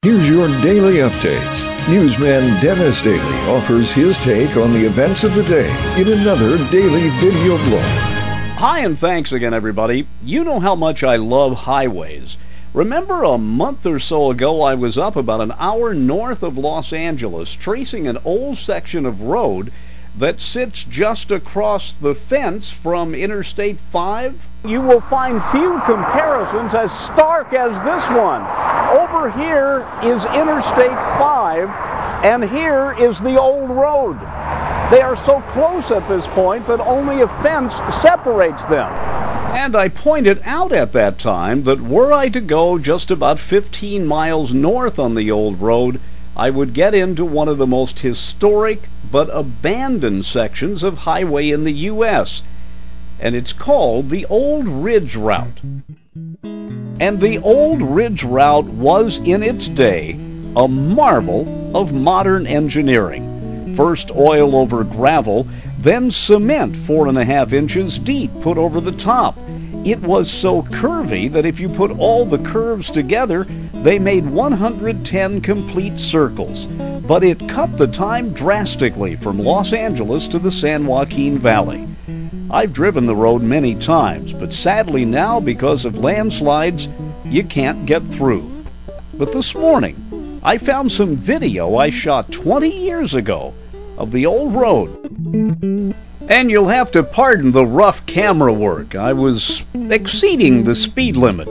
Here's your daily updates. Newsman Dennis Daily offers his take on the events of the day in another daily video blog. Hi, and thanks again, everybody. You know how much I love highways. Remember a month or so ago I was up about an hour north of Los Angeles tracing an old section of road that sits just across the fence from Interstate 5? You will find few comparisons as stark as this one. Over here is Interstate 5, and here is the old road. They are so close at this point that only a fence separates them. And I pointed out at that time that were I to go just about 15 miles north on the old road, I would get into one of the most historic but abandoned sections of highway in the U.S., and it's called the Old Ridge Route. And the Old Ridge Route was, in its day, a marvel of modern engineering. First oil over gravel, then cement 4.5 inches deep put over the top. It was so curvy that if you put all the curves together, they made 110 complete circles. But it cut the time drastically from Los Angeles to the San Joaquin Valley. I've driven the road many times, but sadly now, because of landslides, you can't get through. But this morning, I found some video I shot 20 years ago of the old road. And you'll have to pardon the rough camera work. I was exceeding the speed limit.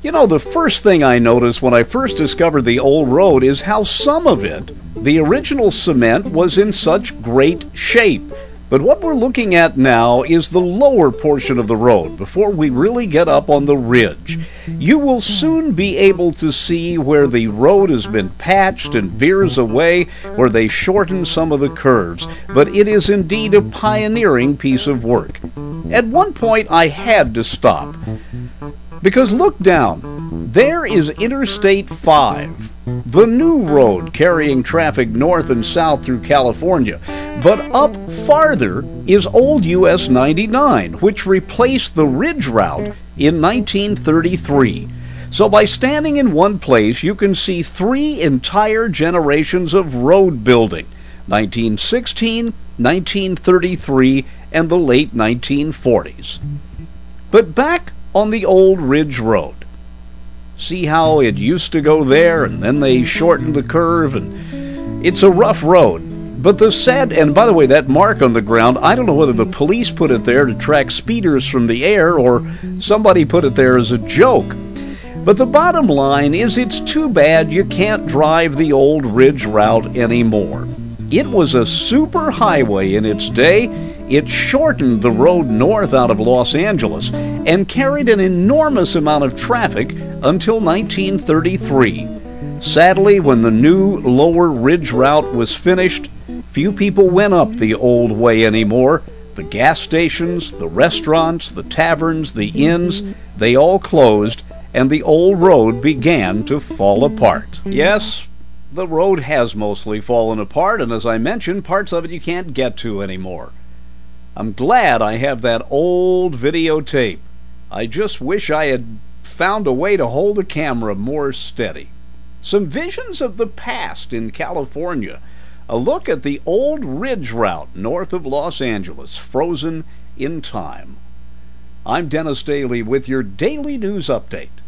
You know, the first thing I noticed when I first discovered the old road is how some of it, the original cement, was in such great shape. But what we're looking at now is the lower portion of the road before we really get up on the ridge. You will soon be able to see where the road has been patched and veers away, where they shorten some of the curves. But it is indeed a pioneering piece of work. At one point I had to stop, because look down. There is Interstate 5, the new road carrying traffic north and south through California. But up farther is old US 99, which replaced the Ridge Route in 1933. So by standing in one place, you can see 3 entire generations of road building: 1916, 1933, and the late 1940s. But back on the old Ridge Road. See how it used to go there, and then they shortened the curve, and it's a rough road. But the sad, and by the way, that mark on the ground, I don't know whether the police put it there to track speeders from the air or somebody put it there as a joke. But the bottom line is it's too bad you can't drive the old Ridge Route anymore. It was a super highway in its day. It shortened the road north out of Los Angeles and carried an enormous amount of traffic until 1933. Sadly, when the new lower Ridge Route was finished, few people went up the old way anymore. The gas stations, the restaurants, the taverns, the inns, they all closed, and the old road began to fall apart. Yes, the road has mostly fallen apart, and as I mentioned, parts of it you can't get to anymore. I'm glad I have that old videotape. I just wish I had found a way to hold the camera more steady. Some visions of the past in California. A look at the old Ridge Route north of Los Angeles, frozen in time. I'm Dennis Daily with your daily news update.